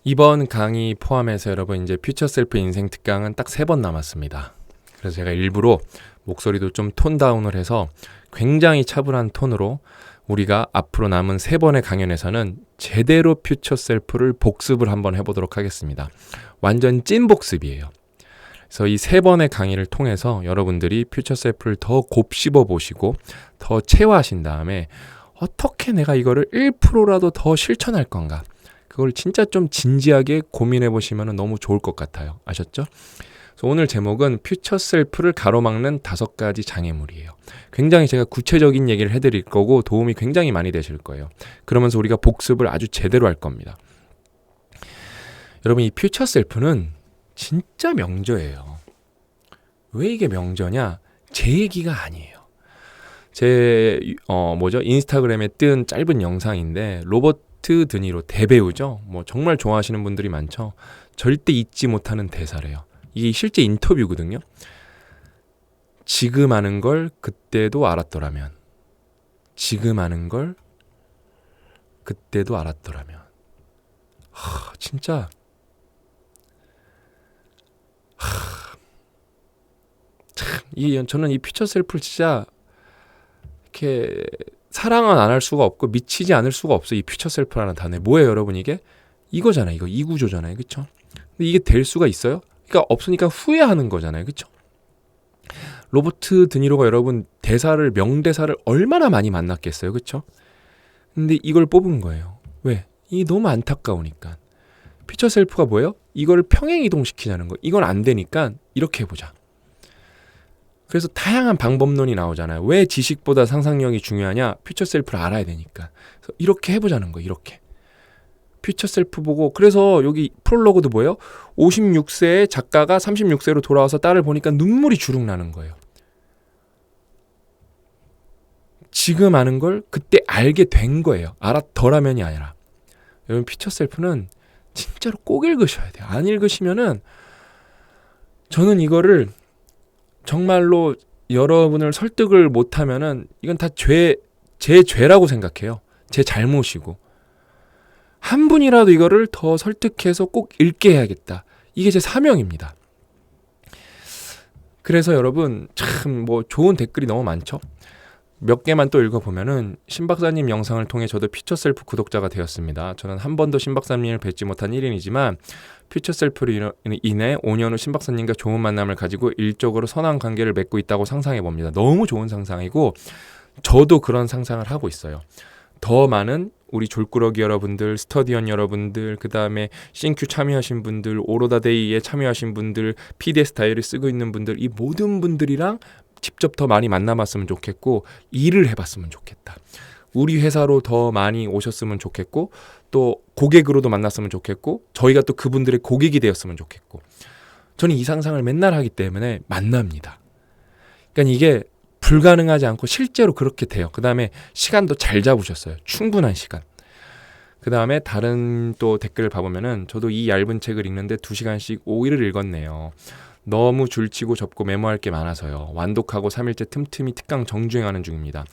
이번 강의 포함해서 여러분 이제 퓨처 셀프 인생 특강은 딱 3번 남았습니다. 그래서 제가 일부러 목소리도 좀 톤 다운을 해서 굉장히 차분한 톤으로 우리가 앞으로 남은 3번의 강연에서는 제대로 퓨처 셀프를 복습을 한번 해보도록 하겠습니다. 완전 찐 복습이에요. 그래서 이 3번의 강의를 통해서 여러분들이 퓨처 셀프를 더 곱씹어 보시고 더 체화하신 다음에 어떻게 내가 이거를 1%라도 더 실천할 건가, 그걸 진짜 좀 진지하게 고민해 보시면 너무 좋을 것 같아요. 아셨죠? 그래서 오늘 제목은 퓨처 셀프를 가로막는 5가지 장애물이에요. 굉장히 제가 구체적인 얘기를 해드릴 거고 도움이 굉장히 많이 되실 거예요. 그러면서 우리가 복습을 아주 제대로 할 겁니다. 여러분, 이 퓨처 셀프는 진짜 명저예요. 왜 이게 명저냐? 제 얘기가 아니에요. 제 인스타그램에 뜬 짧은 영상인데 로버트 드니로 대배우죠. 정말 좋아하시는 분들이 많죠. 절대 잊지 못하는 대사래요. 이게 실제 인터뷰거든요. 지금 아는 걸 그때도 알았더라면. 지금 아는 걸 그때도 알았더라면. 진짜 참, 저는 이 퓨처 셀프를 진짜 이렇게 사랑은 안 할 수가 없고 미치지 않을 수가 없어요. 이 퓨처 셀프라는 단어에. 뭐예요, 여러분? 이게 이거잖아요. 이 구조잖아요. 그렇죠? 근데 이게 될 수가 있어요? 그러니까 없으니까 후회하는 거잖아요. 그렇죠? 로버트 드니로가 여러분 명대사를 얼마나 많이 만났겠어요. 그렇죠? 근데 이걸 뽑은 거예요. 왜? 이게 너무 안타까우니까. 퓨처 셀프가 뭐예요? 이걸 평행 이동시키자는 거. 이건 안 되니까 이렇게 해보자. 그래서 다양한 방법론이 나오잖아요. 왜 지식보다 상상력이 중요하냐? 퓨처 셀프를 알아야 되니까. 그래서 이렇게 해보자는 거예요. 이렇게. 퓨처 셀프 보고, 그래서 여기 프롤로그도 뭐예요? 56세의 작가가 36세로 돌아와서 딸을 보니까 눈물이 주룩 나는 거예요. 지금 아는 걸 그때 알게 된 거예요. 알았더라면이 아니라. 여러분, 퓨처 셀프는 진짜로 꼭 읽으셔야 돼요. 안 읽으시면은, 저는 이거를 정말로 여러분을 설득을 못하면은 이건 다 제 죄라고 생각해요. 제 잘못이고. 한 분이라도 이거를 더 설득해서 꼭 읽게 해야겠다. 이게 제 사명입니다. 그래서 여러분 참 좋은 댓글이 너무 많죠. 몇 개만 또 읽어보면은, 신 박사님 영상을 통해 저도 퓨처 셀프 구독자가 되었습니다. 저는 한 번도 신 박사님을 뵙지 못한 1인이지만 퓨처 셀프로 인해 5년 후 신 박사님과 좋은 만남을 가지고 일적으로 선한 관계를 맺고 있다고 상상해 봅니다. 너무 좋은 상상이고 저도 그런 상상을 하고 있어요. 더 많은 우리 졸꾸러기 여러분들, 스터디언 여러분들, 그 다음에 싱큐 참여하신 분들, 오로다데이에 참여하신 분들, PDS 다이어리 쓰고 있는 분들, 이 모든 분들이랑 직접 더 많이 만나봤으면 좋겠고 일을 해봤으면 좋겠다. 우리 회사로 더 많이 오셨으면 좋겠고 또 고객으로도 만났으면 좋겠고 저희가 또 그분들의 고객이 되었으면 좋겠고, 저는 이 상상을 맨날 하기 때문에 만납니다. 그러니까 이게 불가능하지 않고 실제로 그렇게 돼요. 그 다음에 시간도 잘 잡으셨어요. 충분한 시간. 그 다음에 다른 또 댓글을 봐보면은, 저도 이 얇은 책을 읽는데 2시간씩 5일을 읽었네요. 너무 줄치고 접고 메모할 게 많아서요. 완독하고 3일째 틈틈이 특강 정주행하는 중입니다.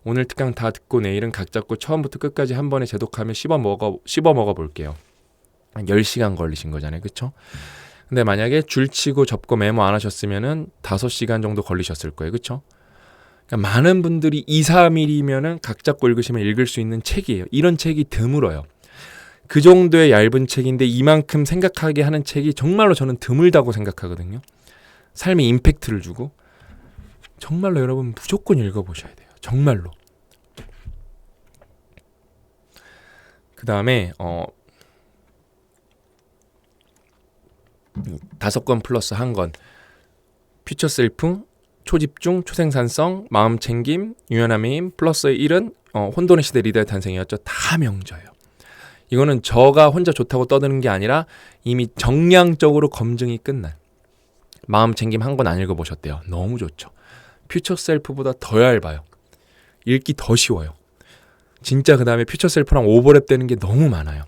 오늘 특강 다 듣고 내일은 각 잡고 처음부터 끝까지 한 번에 제독하며 씹어 먹어 볼게요. 한 10시간 걸리신 거잖아요. 그쵸? 근데 만약에 줄치고 접고 메모 안 하셨으면은 5시간 정도 걸리셨을 거예요. 그쵸? 그러니까 많은 분들이 2, 3일이면은 각 잡고 읽으시면 읽을 수 있는 책이에요. 이런 책이 드물어요. 그 정도의 얇은 책인데 이만큼 생각하게 하는 책이 정말로 저는 드물다고 생각하거든요. 삶에 임팩트를 주고. 정말로 여러분 무조건 읽어보셔야 돼요. 정말로. 그 다음에 5권 플러스 1권. 퓨처 셀프, 초집중, 초생산성, 마음챙김, 유연함의 힘, 플러스 1은 혼돈의 시대 리더의 탄생이었죠. 다 명저예요. 이거는 저가 혼자 좋다고 떠드는 게 아니라 이미 정량적으로 검증이 끝난. 마음챙김 1권 안 읽어보셨대요. 너무 좋죠. 퓨처 셀프보다 더 얇아요. 읽기 더 쉬워요. 진짜 그 다음에 퓨처 셀프랑 오버랩 되는 게 너무 많아요.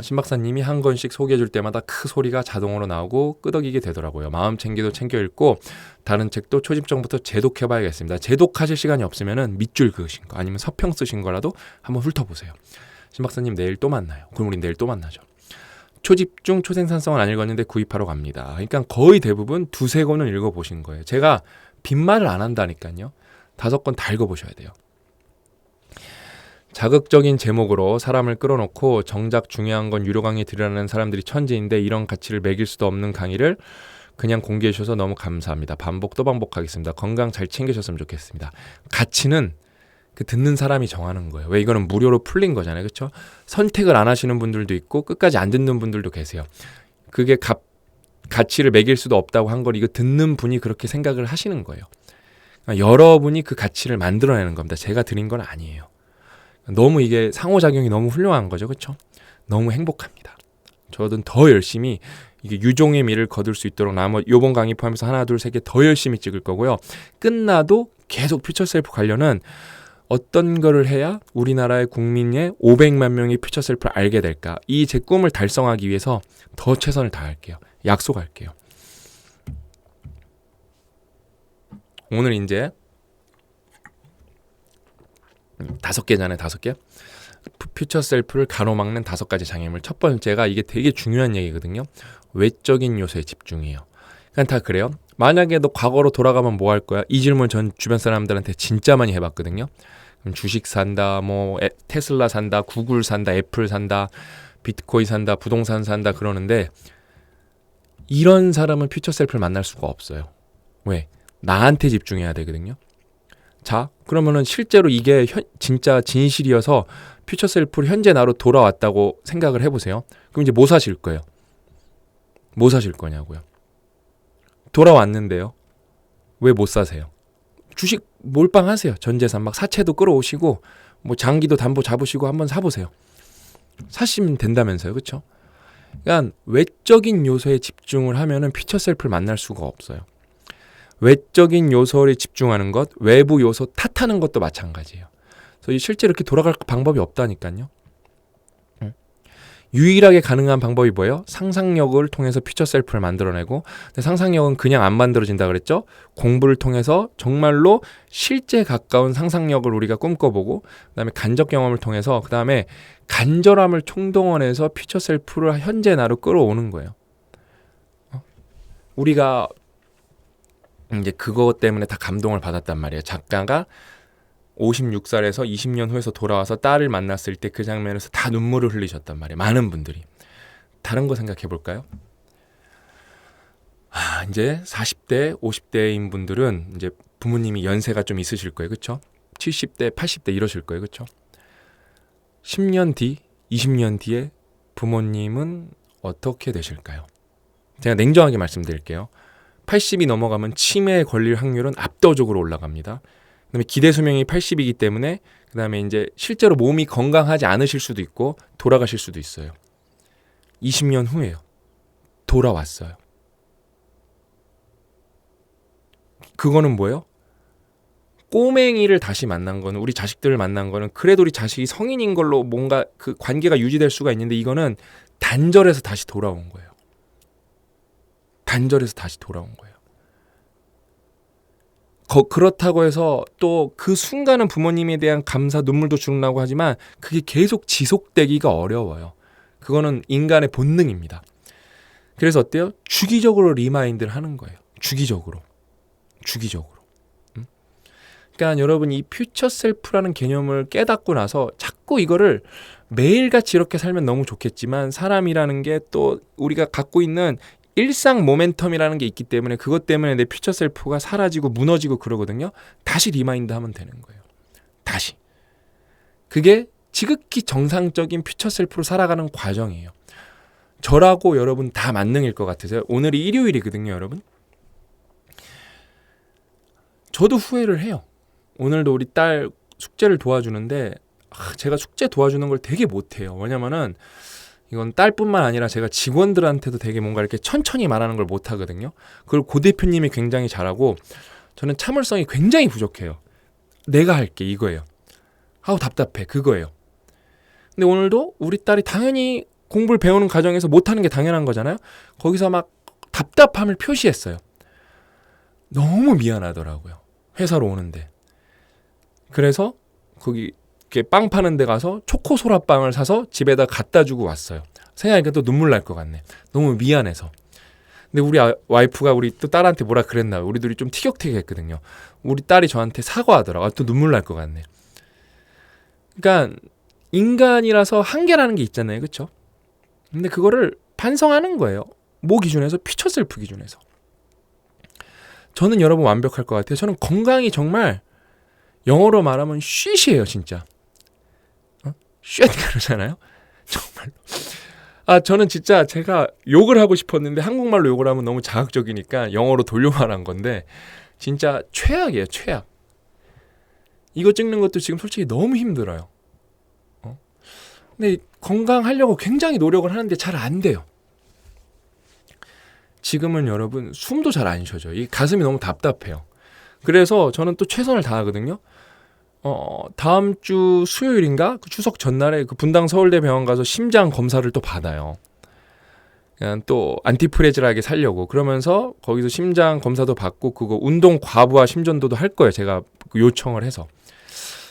신 박사님이 1권씩 소개해줄 때마다 크 소리가 자동으로 나오고 끄덕이게 되더라고요. 마음챙기도 챙겨 읽고 다른 책도 초집중부터 제독해봐야겠습니다. 제독하실 시간이 없으면 밑줄 그으신 거 아니면 서평 쓰신 거라도 한번 훑어보세요. 신박사님 내일 또 만나요. 그럼 우린 내일 또 만나죠. 초집중 초생산성은 안 읽었는데 구입하러 갑니다. 그러니까 거의 대부분 두세 권은 읽어보신 거예요. 제가 빈말을 안 한다니까요. 5권 다 읽어보셔야 돼요. 자극적인 제목으로 사람을 끌어놓고 정작 중요한 건 유료 강의 들으라는 사람들이 천지인데 이런 가치를 매길 수도 없는 강의를 그냥 공개해 주셔서 너무 감사합니다. 반복 또 반복하겠습니다. 건강 잘 챙기셨으면 좋겠습니다. 가치는 그 듣는 사람이 정하는 거예요. 왜 이거는 무료로 풀린 거잖아요. 그렇죠? 선택을 안 하시는 분들도 있고 끝까지 안 듣는 분들도 계세요. 그게 가치를 매길 수도 없다고 한 걸 이거 듣는 분이 그렇게 생각을 하시는 거예요. 그러니까 여러분이 그 가치를 만들어내는 겁니다. 제가 드린 건 아니에요. 너무 이게 상호작용이 너무 훌륭한 거죠. 그렇죠? 너무 행복합니다. 저는 더 열심히 이게 유종의 미를 거둘 수 있도록 요번 강의 포함해서 하나 둘 세 개 더 열심히 찍을 거고요. 끝나도 계속 퓨처셀프 관련은 어떤 거를 해야 우리나라의 국민의 500만 명이 퓨처셀프를 알게 될까? 이 제 꿈을 달성하기 위해서 더 최선을 다할게요. 약속할게요. 오늘 이제 5개잖아요. 5개. 퓨처셀프를 가로막는 5가지 장애물. 첫 번째가 이게 되게 중요한 얘기거든요. 외적인 요소에 집중이에요. 그냥 다 그래요. 만약에 너 과거로 돌아가면 뭐 할 거야? 이 질문 전 주변 사람들한테 진짜 많이 해봤거든요. 그럼 주식 산다, 뭐 테슬라 산다, 구글 산다, 애플 산다, 비트코인 산다, 부동산 산다 그러는데 이런 사람은 퓨처셀프를 만날 수가 없어요. 왜? 나한테 집중해야 되거든요. 자, 그러면은 실제로 이게 진짜 진실이어서 퓨처셀프를 현재 나로 돌아왔다고 생각을 해보세요. 그럼 이제 뭐 사실 거예요? 뭐 사실 거냐고요? 돌아왔는데요. 왜 못 사세요? 주식 몰빵하세요. 전 재산 막 사채도 끌어오시고 뭐 장기도 담보 잡으시고 한번 사보세요. 사시면 된다면서요. 그렇죠? 그러니까 외적인 요소에 집중을 하면은 퓨처셀프를 만날 수가 없어요. 외적인 요소에 집중하는 것, 외부 요소 탓하는 것도 마찬가지예요. 그래서 실제로 이렇게 돌아갈 방법이 없다니까요. 유일하게 가능한 방법이 뭐예요? 상상력을 통해서 퓨처셀프를 만들어내고, 근데 상상력은 그냥 안 만들어진다 그랬죠? 공부를 통해서 정말로 실제 가까운 상상력을 우리가 꿈꿔보고, 그다음에 간접 경험을 통해서, 그다음에 간절함을 총동원해서 퓨처셀프를 현재 나로 끌어오는 거예요. 우리가 이제 그것 때문에 다 감동을 받았단 말이에요. 작가가 56살에서 20년 후에서 돌아와서 딸을 만났을 때 그 장면에서 다 눈물을 흘리셨단 말이에요. 많은 분들이. 다른 거 생각해 볼까요? 이제 40대, 50대인 분들은 이제 부모님이 연세가 좀 있으실 거예요. 그렇죠? 70대, 80대 이러실 거예요. 그렇죠? 10년 뒤, 20년 뒤에 부모님은 어떻게 되실까요? 제가 냉정하게 말씀드릴게요. 80이 넘어가면 치매에 걸릴 확률은 압도적으로 올라갑니다. 그다음에 기대 수명이 80이기 때문에 그다음에 이제 실제로 몸이 건강하지 않으실 수도 있고 돌아가실 수도 있어요. 20년 후에요. 돌아왔어요. 그거는 뭐예요? 꼬맹이를 다시 만난 거는, 우리 자식들을 만난 거는 그래도 우리 자식이 성인인 걸로 뭔가 그 관계가 유지될 수가 있는데, 이거는 단절해서 다시 돌아온 거예요. 단절해서 다시 돌아온 거예요. 그렇다고 해서 또 그 순간은 부모님에 대한 감사 눈물도 주는다고 하지만 그게 계속 지속되기가 어려워요. 그거는 인간의 본능입니다. 그래서 어때요? 주기적으로 리마인드를 하는 거예요. 주기적으로. 그러니까 여러분, 이 퓨처 셀프라는 개념을 깨닫고 나서 자꾸 이거를 매일같이 이렇게 살면 너무 좋겠지만, 사람이라는 게 또 우리가 갖고 있는 일상 모멘텀이라는 게 있기 때문에 그것 때문에 내 퓨처 셀프가 사라지고 무너지고 그러거든요. 다시 리마인드 하면 되는 거예요. 다시. 그게 지극히 정상적인 퓨처 셀프로 살아가는 과정이에요. 저라고 여러분 다 만능일 것 같으세요? 오늘이 일요일이거든요, 여러분. 저도 후회를 해요. 오늘도 우리 딸 숙제를 도와주는데 제가 숙제 도와주는 걸 되게 못해요. 왜냐면은 이건 딸뿐만 아니라 제가 직원들한테도 되게 뭔가 이렇게 천천히 말하는 걸 못하거든요. 그걸 고 대표님이 굉장히 잘하고 저는 참을성이 굉장히 부족해요. 내가 할게 이거예요. 아우 답답해 그거예요. 근데 오늘도 우리 딸이 당연히 공부를 배우는 과정에서 못하는 게 당연한 거잖아요. 거기서 막 답답함을 표시했어요. 너무 미안하더라고요. 회사로 오는데. 그래서 거기 이렇게 빵 파는 데 가서 초코 소라빵을 사서 집에다 갖다 주고 왔어요. 생각하니까 또 눈물 날 것 같네. 너무 미안해서. 근데 우리 와이프가 우리 또 딸한테 뭐라 그랬나. 우리 둘이 좀 티격태격했거든요. 우리 딸이 저한테 사과하더라고. 또 눈물 날 것 같네. 그러니까 인간이라서 한계라는 게 있잖아요. 그렇죠? 근데 그거를 반성하는 거예요. 뭐 기준에서? 퓨처 셀프 기준에서. 저는 여러분 완벽할 것 같아요. 저는 건강이 정말 영어로 말하면 쉿이에요. 진짜. 쉿 그러잖아요. 정말로. 저는 진짜 제가 욕을 하고 싶었는데 한국말로 욕을 하면 너무 자극적이니까 영어로 돌려 말한 건데 진짜 최악이에요. 최악. 이거 찍는 것도 지금 솔직히 너무 힘들어요. 근데 건강하려고 굉장히 노력을 하는데 잘 안 돼요. 지금은 여러분 숨도 잘 안 쉬어져요. 이 가슴이 너무 답답해요. 그래서 저는 또 최선을 다하거든요. 다음 주 수요일인가? 그 추석 전날에 그 분당 서울대병원 가서 심장 검사를 또 받아요. 그냥 또 안티프레질하게 살려고. 그러면서 거기서 심장 검사도 받고 그거 운동 과부하 심전도도 할 거예요. 제가 요청을 해서.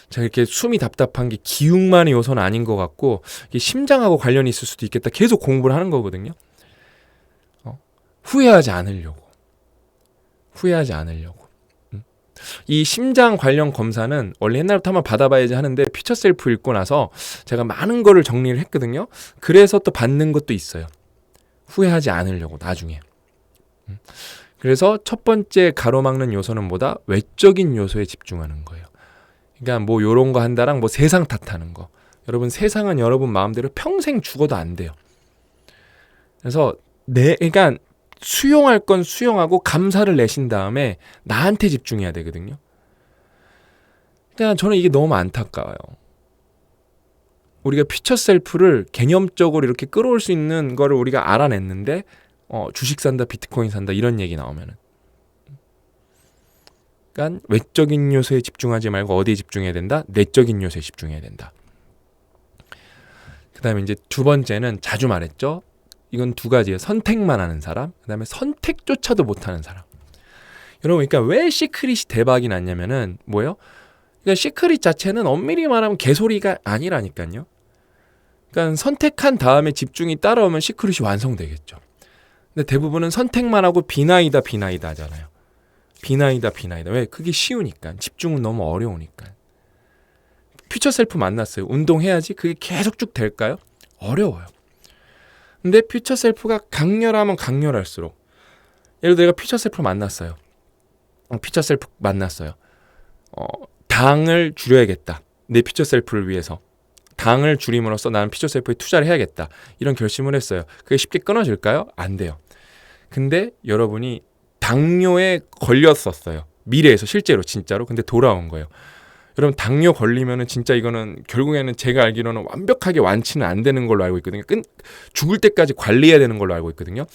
제가 이렇게 숨이 답답한 게 기흉만의 요소는 아닌 것 같고 이게 심장하고 관련이 있을 수도 있겠다. 계속 공부를 하는 거거든요. 후회하지 않으려고. 이 심장 관련 검사는 원래 옛날부터 한번 받아봐야지 하는데 퓨처 셀프 읽고 나서 제가 많은 거를 정리를 했거든요. 그래서 또 받는 것도 있어요. 후회하지 않으려고 나중에. 그래서 첫 번째 가로막는 요소는 뭐다? 외적인 요소에 집중하는 거예요. 그러니까 뭐 요런 거 한다랑 뭐 세상 탓하는 거. 여러분 세상은 여러분 마음대로 평생 죽어도 안 돼요. 그래서 그러니까 수용할 건 수용하고 감사를 내신 다음에 나한테 집중해야 되거든요. 그러니까 저는 이게 너무 안타까워요. 우리가 퓨처 셀프를 개념적으로 이렇게 끌어올 수 있는 거를 우리가 알아냈는데 주식 산다, 비트코인 산다 이런 얘기 나오면은 그러니까 외적인 요소에 집중하지 말고 어디에 집중해야 된다? 내적인 요소에 집중해야 된다. 그 다음에 이제 두 번째는 자주 말했죠. 이건 두 가지예요. 선택만 하는 사람, 그 다음에 선택조차도 못하는 사람. 여러분, 그러니까 왜 시크릿이 대박이 났냐면은 뭐예요? 그러니까 시크릿 자체는 엄밀히 말하면 개소리가 아니라니까요. 그러니까 선택한 다음에 집중이 따라오면 시크릿이 완성되겠죠. 근데 대부분은 선택만 하고 비나이다 하잖아요. 비나이다. 왜? 그게 쉬우니까. 집중은 너무 어려우니까. 퓨처 셀프 만났어요. 운동해야지. 그게 계속 쭉 될까요? 어려워요. 근데 퓨처 셀프가 강렬하면 강렬할수록 예를 들어 내가 퓨처 셀프 만났어요. 당을 줄여야겠다. 내 퓨처 셀프를 위해서. 당을 줄임으로써 나는 퓨처 셀프에 투자를 해야겠다. 이런 결심을 했어요. 그게 쉽게 끊어질까요? 안 돼요. 근데 여러분이 당뇨에 걸렸었어요. 미래에서 실제로 진짜로. 근데 돌아온 거예요. 여러분 당뇨 걸리면은 진짜 이거는 결국에는 제가 알기로는 완벽하게 완치는 안 되는 걸로 알고 있거든요. 죽을 때까지 관리해야 되는 걸로 알고 있거든요.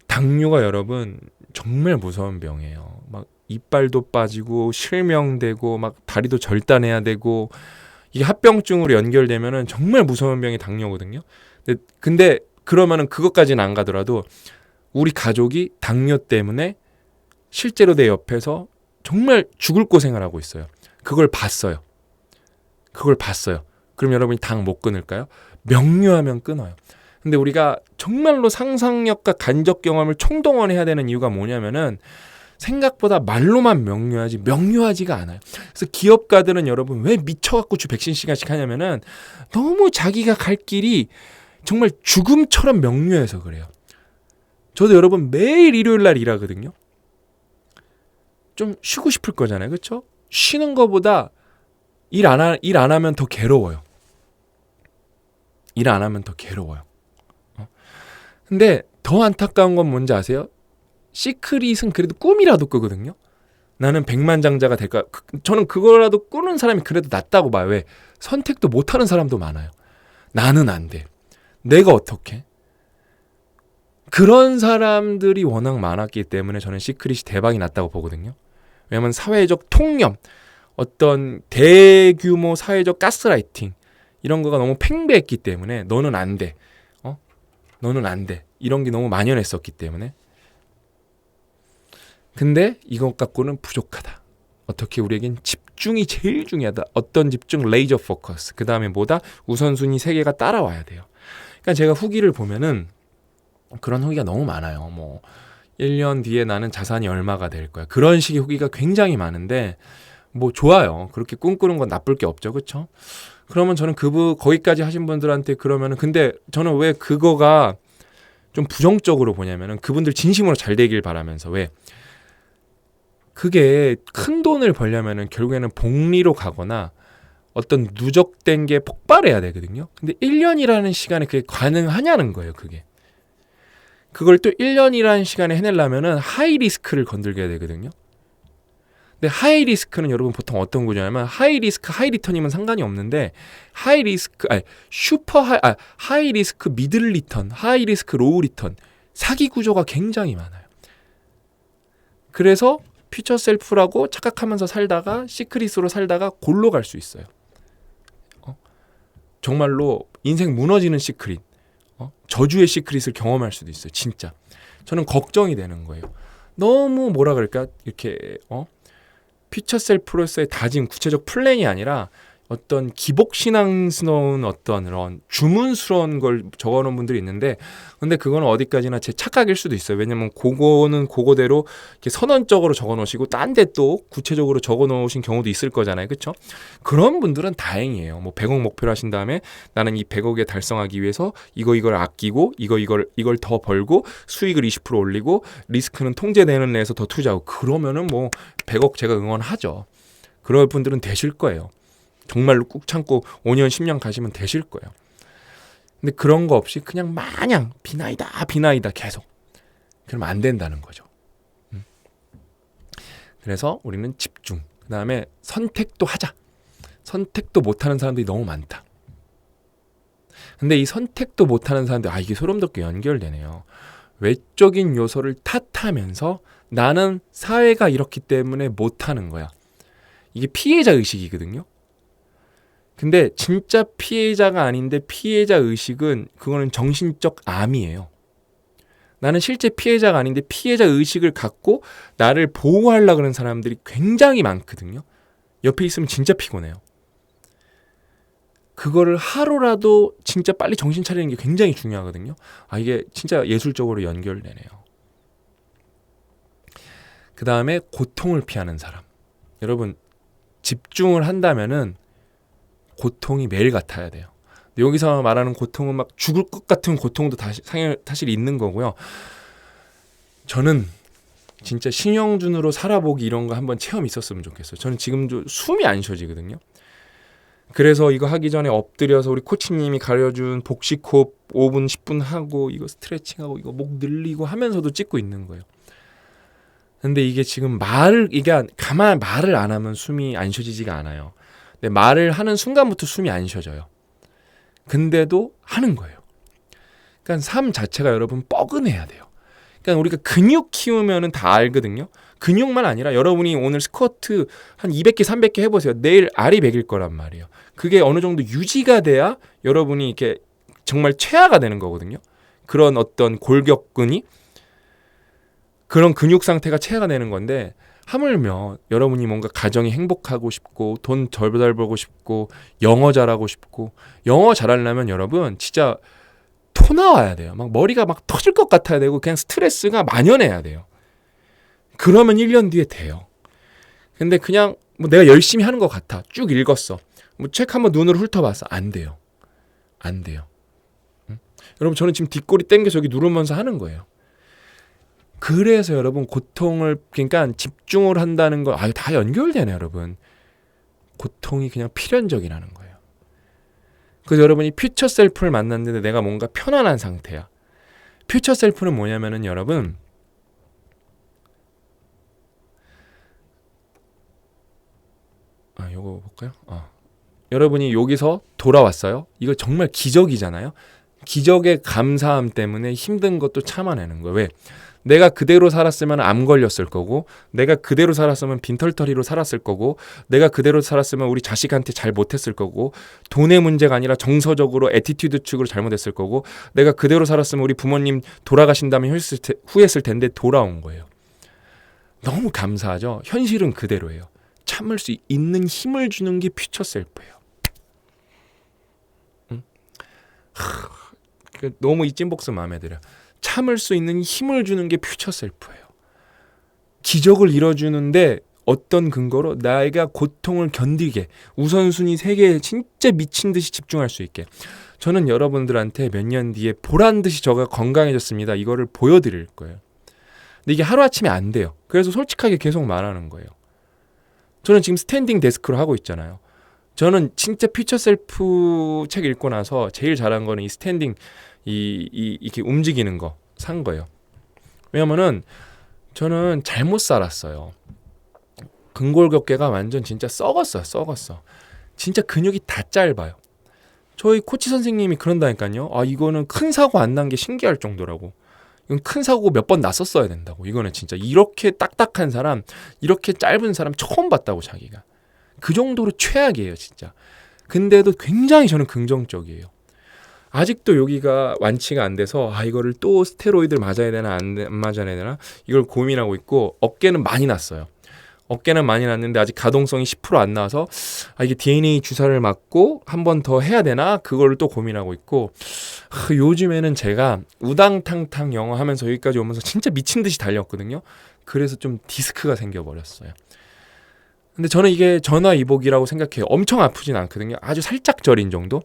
당뇨가 여러분 정말 무서운 병이에요. 막 이빨도 빠지고 실명되고 막 다리도 절단해야 되고 이게 합병증으로 연결되면은 정말 무서운 병이 당뇨거든요. 근데 그러면은 그것까지는 안 가더라도 우리 가족이 당뇨 때문에 실제로 내 옆에서 정말 죽을 고생을 하고 있어요. 그걸 봤어요. 그럼 여러분이 당 못 끊을까요? 명료하면 끊어요. 근데 우리가 정말로 상상력과 간접 경험을 총동원해야 되는 이유가 뭐냐면은 생각보다 말로만 명료하지가 않아요. 그래서 기업가들은 여러분 왜 미쳐갖고 주 100시간씩 하냐면은 너무 자기가 갈 길이 정말 죽음처럼 명료해서 그래요. 저도 여러분 매일 일요일 날 일하거든요. 좀 쉬고 싶을 거잖아요. 그렇죠? 쉬는 거보다 일 안 하면 더 괴로워요. 근데 더 안타까운 건 뭔지 아세요? 시크릿은 그래도 꿈이라도 꾸거든요. 나는 백만장자가 될까? 저는 그거라도 꾸는 사람이 그래도 낫다고 봐요. 왜? 선택도 못하는 사람도 많아요. 나는 안 돼. 내가 어떻게? 그런 사람들이 워낙 많았기 때문에 저는 시크릿이 대박이 났다고 보거든요. 왜냐하면 사회적 통념, 어떤 대규모 사회적 가스라이팅 이런 거가 너무 팽배했기 때문에 너는 안 돼. 너는 안 돼. 이런 게 너무 만연했었기 때문에. 근데 이것 갖고는 부족하다. 어떻게 우리에겐 집중이 제일 중요하다. 어떤 집중? 레이저 포커스. 그 다음에 뭐다? 우선순위 3개가 따라와야 돼요. 그러니까 제가 후기를 보면은 그런 후기가 너무 많아요. 뭐 1년 뒤에 나는 자산이 얼마가 될 거야. 그런 식의 후기가 굉장히 많은데 뭐 좋아요. 그렇게 꿈꾸는 건 나쁠 게 없죠. 그렇죠? 그러면 저는 거기까지 하신 분들한테 그러면은 근데 저는 왜 그거가 좀 부정적으로 보냐면은 그분들 진심으로 잘 되길 바라면서 왜 그게 큰 돈을 벌려면은 결국에는 복리로 가거나 어떤 누적된 게 폭발해야 되거든요. 근데 1년이라는 시간에 그게 가능하냐는 거예요. 그걸 또 1년이라는 시간에 해내려면은 하이 리스크를 건들게 되거든요. 근데 하이 리스크는 여러분 보통 어떤 구조냐면 하이 리스크 하이 리턴이면 상관이 없는데 하이 리스크 미들 리턴, 하이 리스크 로우 리턴 사기 구조가 굉장히 많아요. 그래서 퓨처 셀프라고 착각하면서 살다가 시크릿으로 살다가 골로 갈 수 있어요. 정말로 인생 무너지는 시크릿, 저주의 시크릿을 경험할 수도 있어요. 진짜 저는 걱정이 되는 거예요. 너무 뭐라 그럴까 이렇게 퓨처 셀프로서의 다짐, 구체적 플랜이 아니라 어떤 기복신앙스러운 어떤 그런 주문스러운 걸 적어놓은 분들이 있는데 근데 그거는 어디까지나 제 착각일 수도 있어요. 왜냐면 그거는 그거대로 이렇게 선언적으로 적어놓으시고 딴 데 또 구체적으로 적어놓으신 경우도 있을 거잖아요. 그렇죠? 그런 분들은 다행이에요. 뭐 100억 목표를 하신 다음에 나는 이 100억에 달성하기 위해서 이걸 아끼고 이걸 더 벌고 수익을 20% 올리고 리스크는 통제되는 데에서 더 투자하고 그러면은 뭐 100억 제가 응원하죠. 그런 분들은 되실 거예요. 정말로 꾹 참고 5년 10년 가시면 되실 거예요. 근데 그런 거 없이 그냥 마냥 비나이다 계속 그러면 안 된다는 거죠. 그래서 우리는 집중, 그 다음에 선택도 하자. 선택도 못하는 사람들이 너무 많다. 근데 이 선택도 못하는 사람들 이게 소름 돋게 연결되네요. 외적인 요소를 탓하면서 나는 사회가 이렇기 때문에 못하는 거야. 이게 피해자 의식이거든요. 근데 진짜 피해자가 아닌데 피해자 의식은 그거는 정신적 암이에요. 나는 실제 피해자가 아닌데 피해자 의식을 갖고 나를 보호하려고 하는 사람들이 굉장히 많거든요. 옆에 있으면 진짜 피곤해요. 그거를 하루라도 진짜 빨리 정신 차리는 게 굉장히 중요하거든요. 이게 진짜 예술적으로 연결되네요. 그 다음에 고통을 피하는 사람. 여러분 집중을 한다면은 고통이 매일 같아야 돼요. 여기서 말하는 고통은 막 죽을 것 같은 고통도 사실 있는 거고요. 저는 진짜 신영준으로 살아보기 이런 거 한번 체험이 있었으면 좋겠어요. 저는 지금도 숨이 안 쉬어지거든요. 그래서 이거 하기 전에 엎드려서 우리 코치님이 가르쳐준 복식호흡 5분 10분 하고 이거 스트레칭하고 이거 목 늘리고 하면서도 찍고 있는 거예요. 근데 이게 지금 가만 말을 안 하면 숨이 안 쉬어지지가 않아요. 근데 말을 하는 순간부터 숨이 안 쉬어져요. 근데도 하는 거예요. 그러니까 삶 자체가 여러분 뻐근해야 돼요. 그러니까 우리가 근육 키우면은 다 알거든요. 근육만 아니라 여러분이 오늘 스쿼트 한 200개, 300개 해보세요. 내일 알이 100일 거란 말이에요. 그게 어느 정도 유지가 돼야 여러분이 이렇게 정말 최하가 되는 거거든요. 그런 어떤 골격근이 그런 근육 상태가 최하가 되는 건데 하물며 여러분이 뭔가 가정이 행복하고 싶고 돈 덜 벌고 싶고 영어 잘하고 싶고 영어 잘하려면 여러분 진짜 토 나와야 돼요. 막 머리가 막 터질 것 같아야 되고 그냥 스트레스가 만연해야 돼요. 그러면 1년 뒤에 돼요. 근데 그냥 뭐 내가 열심히 하는 것 같아. 쭉 읽었어. 뭐 책 한번 눈으로 훑어봤어. 안 돼요. 안 돼요. 응? 여러분 저는 지금 뒷골이 땡겨서 여기 누르면서 하는 거예요. 그래서 여러분 고통을 그러니까 집중을 한다는 거 다 연결되네 여러분. 고통이 그냥 필연적이라는 거예요. 그래서 여러분이 퓨처 셀프를 만났는데 내가 뭔가 편안한 상태야. 퓨처 셀프는 뭐냐면은 여러분 요거 볼까요? 여러분이 여기서 돌아왔어요. 이거 정말 기적이잖아요. 기적의 감사함 때문에 힘든 것도 참아내는 거예요. 왜? 내가 그대로 살았으면 암 걸렸을 거고 내가 그대로 살았으면 빈털터리로 살았을 거고 내가 그대로 살았으면 우리 자식한테 잘 못했을 거고 돈의 문제가 아니라 정서적으로 애티튜드 측으로 잘못했을 거고 내가 그대로 살았으면 우리 부모님 돌아가신 다음에 후회했을 텐데 돌아온 거예요. 너무 감사하죠. 현실은 그대로예요. 참을 수 있는 힘을 주는 게 퓨처 셀프예요. 응? 너무 이 찐복스 마음에 들어요. 참을 수 있는 힘을 주는 게 퓨처 셀프예요. 기적을 이뤄주는데 어떤 근거로 내가 고통을 견디게 우선순위 3개에 진짜 미친 듯이 집중할 수 있게. 저는 여러분들한테 몇 년 뒤에 보란 듯이 저가 건강해졌습니다. 이거를 보여드릴 거예요. 근데 이게 하루아침에 안 돼요. 그래서 솔직하게 계속 말하는 거예요. 저는 지금 스탠딩 데스크로 하고 있잖아요. 저는 진짜 퓨처 셀프 책 읽고 나서 제일 잘한 거는 이 스탠딩 이렇게 움직이는 거 산 거예요. 왜냐면은 저는 잘못 살았어요. 근골격계가 완전 진짜 썩었어. 진짜 근육이 다 짧아요. 저희 코치 선생님이 그런다니까요. 이거는 큰 사고 안 난 게 신기할 정도라고. 이건 큰 사고 몇 번 났었어야 된다고. 이거는 진짜 이렇게 딱딱한 사람, 이렇게 짧은 사람 처음 봤다고 자기가. 그 정도로 최악이에요, 진짜. 근데도 굉장히 저는 긍정적이에요. 아직도 여기가 완치가 안 돼서 이거를 또 스테로이드를 맞아야 되나 안 맞아야 되나 이걸 고민하고 있고, 어깨는 많이 났어요. 어깨는 많이 났는데 아직 가동성이 10% 안 나와서 이게 DNA 주사를 맞고 한 번 더 해야 되나 그거를 또 고민하고 있고, 요즘에는 제가 우당탕탕 영어 하면서 여기까지 오면서 진짜 미친 듯이 달렸거든요. 그래서 좀 디스크가 생겨버렸어요. 근데 저는 이게 전화위복이라고 생각해요. 엄청 아프진 않거든요. 아주 살짝 저린 정도.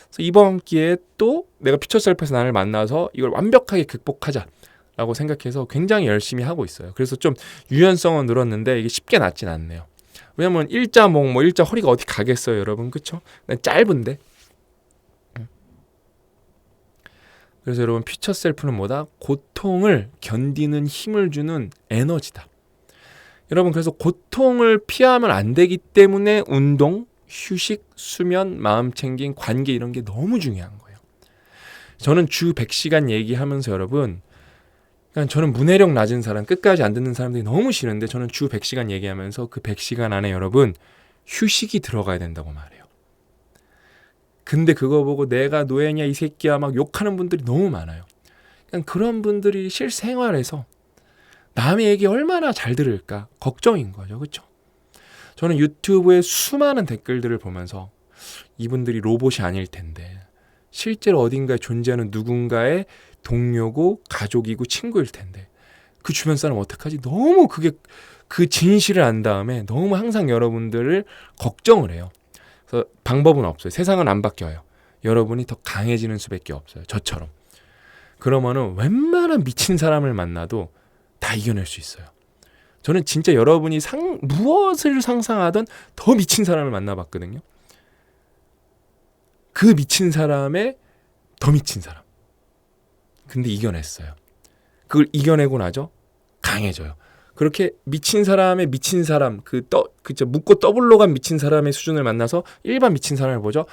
그래서 이번 기회에 또 내가 퓨처 셀프에서 나를 만나서 이걸 완벽하게 극복하자라고 생각해서 굉장히 열심히 하고 있어요. 그래서 좀 유연성은 늘었는데 이게 쉽게 낫진 않네요. 왜냐면 일자 목, 일자 허리가 어디 가겠어요, 여러분, 그쵸? 짧은데. 그래서 여러분, 퓨처 셀프는 뭐다? 고통을 견디는 힘을 주는 에너지다. 여러분, 그래서 고통을 피하면 안 되기 때문에 운동, 휴식, 수면, 마음 챙김, 관계 이런 게 너무 중요한 거예요. 저는 주 100시간 얘기하면서 여러분, 그러니까 저는 문해력 낮은 사람, 끝까지 안 듣는 사람들이 너무 싫은데 저는 주 100시간 얘기하면서 그 100시간 안에 여러분 휴식이 들어가야 된다고 말해요. 근데 그거 보고 내가 노예냐 이 새끼야 막 욕하는 분들이 너무 많아요. 그러니까 그런 분들이 실생활에서 남의 얘기 얼마나 잘 들을까 걱정인 거죠. 그렇죠? 저는 유튜브에 수많은 댓글들을 보면서 이분들이 로봇이 아닐 텐데 실제로 어딘가에 존재하는 누군가의 동료고 가족이고 친구일 텐데 그 주변 사람 어떡하지? 너무 그게 그 진실을 안 다음에 너무 항상 여러분들을 걱정을 해요. 그래서 방법은 없어요. 세상은 안 바뀌어요. 여러분이 더 강해지는 수밖에 없어요. 저처럼. 그러면은 웬만한 미친 사람을 만나도 다 이겨낼 수 있어요. 저는 진짜 여러분이 무엇을 상상하던 더 미친 사람을 만나봤거든요. 그 미친 사람의 더 미친 사람. 근데 이겨냈어요. 그걸 이겨내고 나죠. 강해져요. 그렇게 미친 사람의 미친 사람, 묻고 더블로 간 미친 사람의 수준을 만나서 일반 미친 사람을 보죠.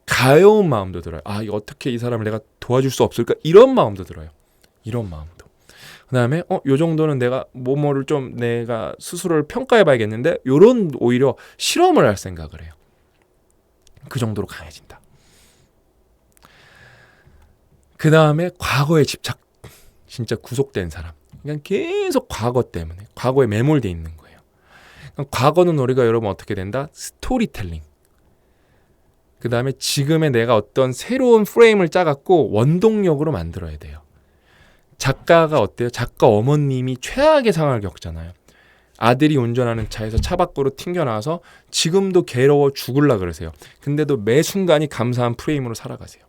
가여운 마음도 들어요. 이거 어떻게 이 사람을 내가 도와줄 수 없을까? 이런 마음도 들어요. 이런 마음도. 그 다음에 요 정도는 내가 뭐뭐를 좀 내가 스스로를 평가해봐야겠는데 요런 오히려 실험을 할 생각을 해요. 그 정도로 강해진다. 그 다음에 과거에 집착, 진짜 구속된 사람. 그냥 계속 과거 때문에 과거에 매몰돼 있는 거예요. 과거는 우리가 여러분 어떻게 된다? 스토리텔링. 그 다음에 지금의 내가 어떤 새로운 프레임을 짜갖고 원동력으로 만들어야 돼요. 작가가 어때요? 작가 어머님이 최악의 상황을 겪잖아요. 아들이 운전하는 차에서 차 밖으로 튕겨나와서 지금도 괴로워 죽을라 그러세요. 근데도 매 순간이 감사한 프레임으로 살아가세요.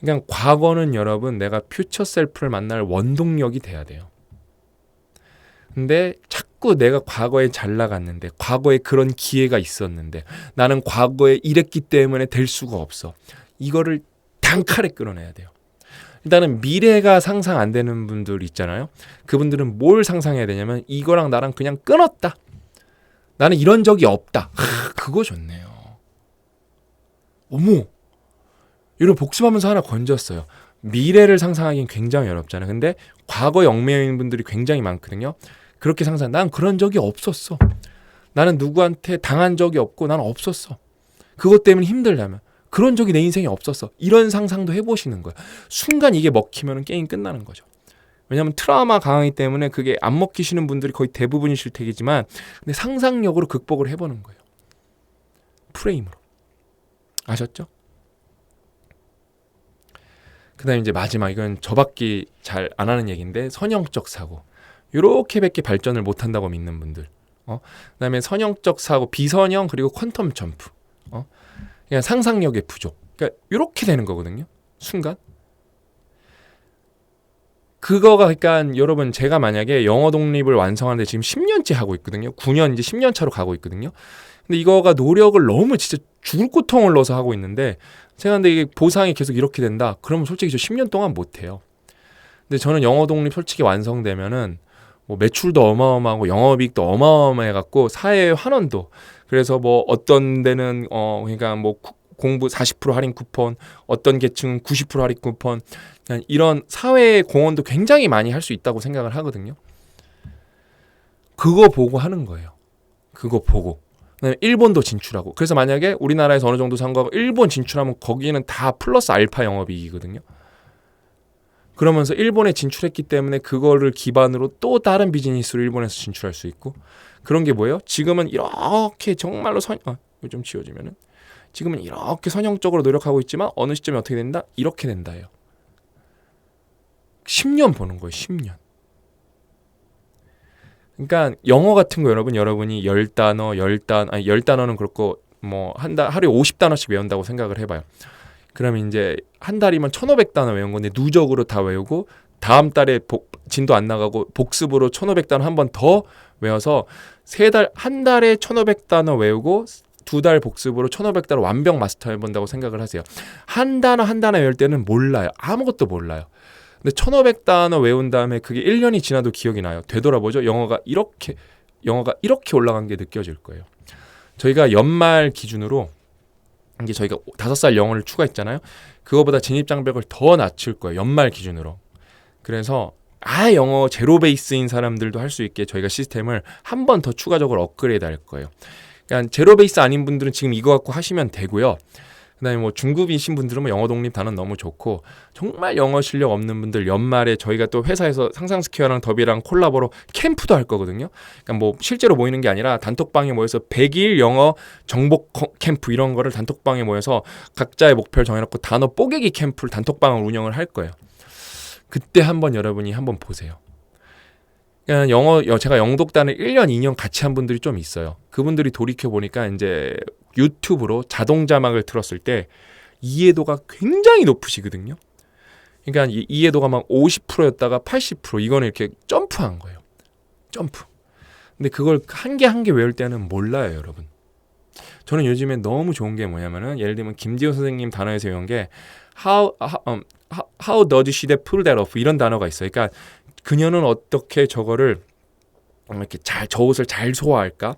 그러니까 과거는 여러분 내가 퓨처 셀프를 만날 원동력이 돼야 돼요. 근데 자꾸 내가 과거에 잘 나갔는데 과거에 그런 기회가 있었는데 나는 과거에 이랬기 때문에 될 수가 없어. 이거를 단칼에 끌어내야 돼요. 일단은 미래가 상상 안 되는 분들 있잖아요. 그분들은 뭘 상상해야 되냐면 이거랑 나랑 그냥 끊었다. 나는 이런 적이 없다. 그거 좋네요. 어머. 이런 복습하면서 하나 건졌어요. 미래를 상상하기는 굉장히 어렵잖아요. 근데 과거에 얽매인 분들이 굉장히 많거든요. 그렇게 상상. 난 그런 적이 없었어. 나는 누구한테 당한 적이 없고 나는 없었어. 그것 때문에 힘들다면. 그런 적이 내 인생에 없었어. 이런 상상도 해보시는 거예요. 순간 이게 먹히면 게임 끝나는 거죠. 왜냐하면 트라우마 강하기 때문에 그게 안 먹히시는 분들이 거의 대부분이실 테지만 근데 상상력으로 극복을 해보는 거예요. 프레임으로. 아셨죠? 그 다음에 이제 마지막 이건 저밖에 잘 안 하는 얘기인데 선형적 사고. 요렇게밖에 발전을 못한다고 믿는 분들. 그 다음에 선형적 사고, 비선형 그리고 퀀텀 점프. 그냥 상상력의 부족. 그러니까 요렇게 되는 거거든요. 순간. 그거가 그러니까 여러분 제가 만약에 영어 독립을 완성하는데 지금 10년째 하고 있거든요. 9년 이제 10년 차로 가고 있거든요. 근데 이거가 노력을 너무 진짜 죽을 고통을 넣어서 하고 있는데 제가 근데 이게 보상이 계속 이렇게 된다. 그러면 솔직히 저 10년 동안 못 해요. 근데 저는 영어 독립 솔직히 완성되면은 뭐 매출도 어마어마하고 영업이익도 어마어마해 갖고 사회의 환원도 그래서 뭐 어떤 데는 그러니까 뭐 공부 40% 할인 쿠폰, 어떤 계층은 90% 할인 쿠폰, 이런 사회의 공헌도 굉장히 많이 할 수 있다고 생각을 하거든요. 그거 보고 하는 거예요. 그거 보고. 그다음에 일본도 진출하고. 그래서 만약에 우리나라에서 어느 정도 상고하고 일본 진출하면 거기는 다 플러스 알파 영업이익이거든요. 그러면서 일본에 진출했기 때문에 그거를 기반으로 또 다른 비즈니스로 일본에서 진출할 수 있고. 그런 게 뭐예요? 지금은 이렇게 정말로 이거 좀 지워지면은 지금은 이렇게 선형적으로 노력하고 있지만 어느 시점에 어떻게 된다? 이렇게 된다예요. 10년 보는 거예요. 10년. 그러니까 영어 같은 거 여러분이 10단어는 그렇고 뭐 하루에 50단어씩 외운다고 생각을 해봐요. 그러면 이제 한 달이면 1500단어 외운 건데 누적으로 다 외우고 다음 달에 진도 안 나가고 복습으로 1500단어 한 번 더 외워서 한 달에 1500단어 외우고 2달 복습으로 1500단어 완벽 마스터해 본다고 생각을 하세요. 한 단어 외울 때는 몰라요. 아무것도 몰라요. 근데 1500단어 외운 다음에 그게 1년이 지나도 기억이 나요. 되돌아보죠. 영어가 이렇게 올라간 게 느껴질 거예요. 저희가 연말 기준으로 이제 저희가 5살 영어를 추가했잖아요. 그거보다 진입장벽을 더 낮출 거예요. 연말 기준으로. 그래서 영어 제로 베이스인 사람들도 할 수 있게 저희가 시스템을 한 번 더 추가적으로 업그레이드 할 거예요. 그러니까 제로 베이스 아닌 분들은 지금 이거 갖고 하시면 되고요. 그다음에 뭐 중급이신 분들은 뭐 영어 독립 단원 너무 좋고 정말 영어 실력 없는 분들 연말에 저희가 또 회사에서 상상스퀘어랑 더비랑 콜라보로 캠프도 할 거거든요. 그러니까 뭐 실제로 모이는 게 아니라 단톡방에 모여서 100일 영어 정복 캠프 이런 거를 단톡방에 모여서 각자의 목표를 정해놓고 단어 뽀개기 캠프를 단톡방을 운영을 할 거예요. 그때 한번 여러분이 한번 보세요. 그러니까 제가 영독단을 1년, 2년 같이 한 분들이 좀 있어요. 그분들이 돌이켜보니까 이제 유튜브로 자동 자막을 틀었을 때 이해도가 굉장히 높으시거든요. 그러니까 이해도가 막 50%였다가 80% 이거는 이렇게 점프한 거예요. 점프. 근데 그걸 한 개 한 개 외울 때는 몰라요, 여러분. 저는 요즘에 너무 좋은 게 뭐냐면은 예를 들면 김지호 선생님 단어에서 외운 게 how does she pull that off 이런 단어가 있어요. 그러니까 그녀는 어떻게 저거를 이렇게 저 옷을 잘 소화할까?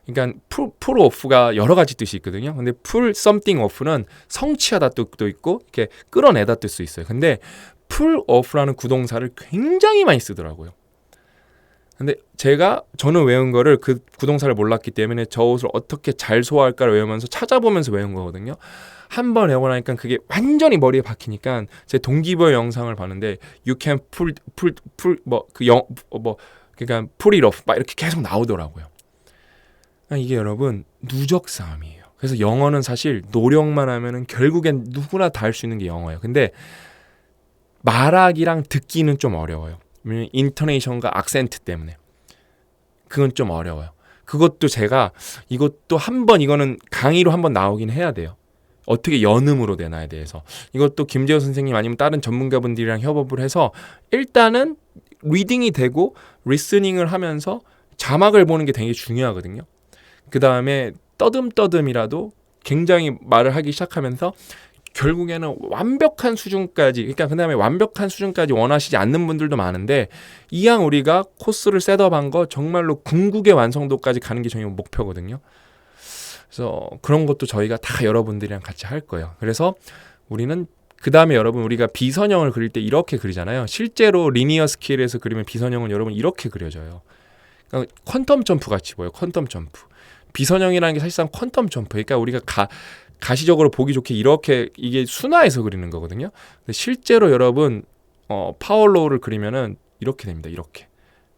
그러니까 pull off가 여러 가지 뜻이 있거든요. 근데 pull something off는 성취하다 뜻도 있고 이렇게 끌어내다 뜻 수 있어요. 근데 pull off라는 구동사를 굉장히 많이 쓰더라고요. 근데 저는 외운 거를 그 구동사를 몰랐기 때문에 저 옷을 어떻게 잘 소화할까를 외우면서 찾아보면서 외운 거거든요. 한 번 외우고 나니까 그게 완전히 머리에 박히니까 제 동기부여 영상을 봤는데 you can pull 그러니까 pull it off 막 이렇게 계속 나오더라고요. 이게 여러분 누적 싸움이에요. 그래서 영어는 사실 노력만 하면은 결국엔 누구나 다 할 수 있는 게 영어예요. 근데 말하기랑 듣기는 좀 어려워요. 왜냐면 인토네이션과 악센트 때문에 그건 좀 어려워요. 그것도 이것도 이거는 강의로 한번 나오긴 해야 돼요. 어떻게 연음으로 되나에 대해서 이것도 김재호 선생님 아니면 다른 전문가분들이랑 협업을 해서 일단은 리딩이 되고 리스닝을 하면서 자막을 보는 게 되게 중요하거든요. 그 다음에 떠듬이라도 굉장히 말을 하기 시작하면서 결국에는 완벽한 수준까지 그 다음에 완벽한 수준까지 원하시지 않는 분들도 많은데 이왕 우리가 코스를 셋업한 거 정말로 궁극의 완성도까지 가는 게 저희 목표거든요. 그래서 그런 것도 저희가 다 여러분들이랑 같이 할 거예요. 그래서 우리는 그 다음에 여러분 우리가 비선형을 그릴 때 이렇게 그리잖아요. 실제로 리니어 스케일에서 그리면 비선형은 여러분 이렇게 그려져요. 그러니까 퀀텀 점프 같이 보여요. 퀀텀 점프. 비선형이라는 게 사실상 퀀텀 점프. 그러니까 우리가 가시적으로 보기 좋게 이렇게 이게 순화해서 그리는 거거든요. 근데 실제로 여러분 파워로우를 그리면은 이렇게 됩니다. 이렇게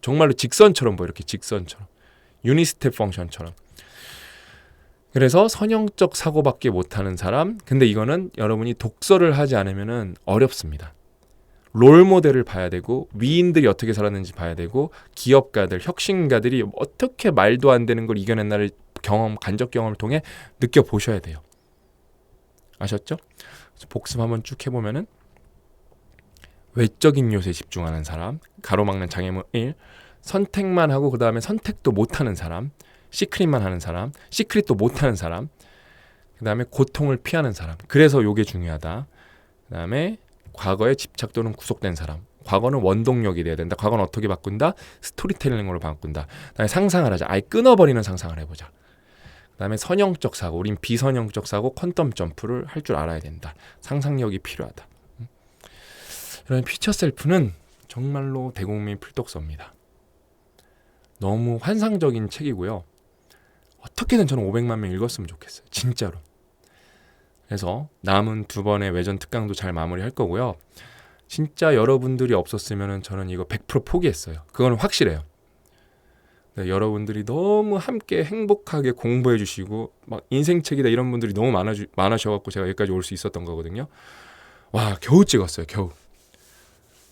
정말로 직선처럼 보여. 이렇게 직선처럼 유니스텝 펑션처럼. 그래서 선형적 사고밖에 못하는 사람. 근데 이거는 여러분이 독서를 하지 않으면은 어렵습니다. 롤 모델을 봐야 되고 위인들이 어떻게 살았는지 봐야 되고 기업가들, 혁신가들이 어떻게 말도 안 되는 걸 이겨낸다를 간접 경험을 통해 느껴보셔야 돼요. 아셨죠? 복습 한번 쭉 해보면은 외적인 요소에 집중하는 사람, 가로막는 장애물 1, 선택만 하고 그 다음에 선택도 못하는 사람, 시크릿만 하는 사람, 시크릿도 못하는 사람, 그 다음에 고통을 피하는 사람. 그래서 이게 중요하다. 그 다음에 과거에 집착 또는 구속된 사람. 과거는 원동력이 돼야 된다. 과거는 어떻게 바꾼다? 스토리텔링으로 바꾼다. 그다음에 상상을 하자. 아예 끊어버리는 상상을 해보자. 그다음에 선형적 사고. 우린 비선형적 사고, 퀀텀 점프를 할 줄 알아야 된다. 상상력이 필요하다. 그러면 퓨처 셀프는 정말로 대국민 필독서입니다. 너무 환상적인 책이고요. 어떻게든 저는 500만 명 읽었으면 좋겠어요. 진짜로. 그래서 남은 2번의 외전 특강도 잘 마무리할 거고요. 진짜 여러분들이 없었으면 저는 이거 100% 포기했어요. 그건 확실해요. 네, 여러분들이 너무 함께 행복하게 공부해 주시고 막 인생책이다 이런 분들이 너무 많으셔갖고 제가 여기까지 올 수 있었던 거거든요. 와, 겨우 찍었어요. 겨우.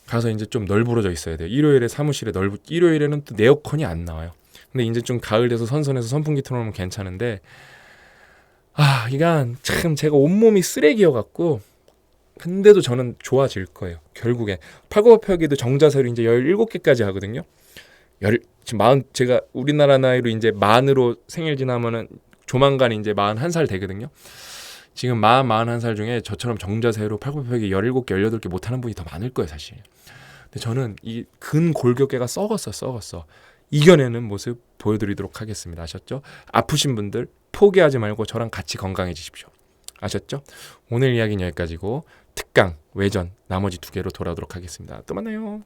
가서 이제 좀 널브러져 있어야 돼요. 일요일에 사무실에 일요일에는 또 에어컨이 안 나와요. 근데 이제 좀 가을 돼서 선선해서 선풍기 틀어놓으면 괜찮은데 이건 참 제가 온몸이 쓰레기여갖고 근데도 저는 좋아질 거예요. 결국에 팔굽혀펴기도 정자세로 이제 17개까지 하거든요. 지금 제가 우리나라 나이로 이제 만으로 생일 지나면은 조만간 이제 41살 되거든요. 지금 41살 중에 저처럼 정자세로 팔굽혀펴기 17개, 18개 못하는 분이 더 많을 거예요, 사실. 근데 저는 이 근골격계가 썩었어. 이겨내는 모습 보여드리도록 하겠습니다. 아셨죠? 아프신 분들 포기하지 말고 저랑 같이 건강해지십시오. 아셨죠? 오늘 이야기는 여기까지고 특강, 외전, 나머지 2개로 돌아오도록 하겠습니다. 또 만나요.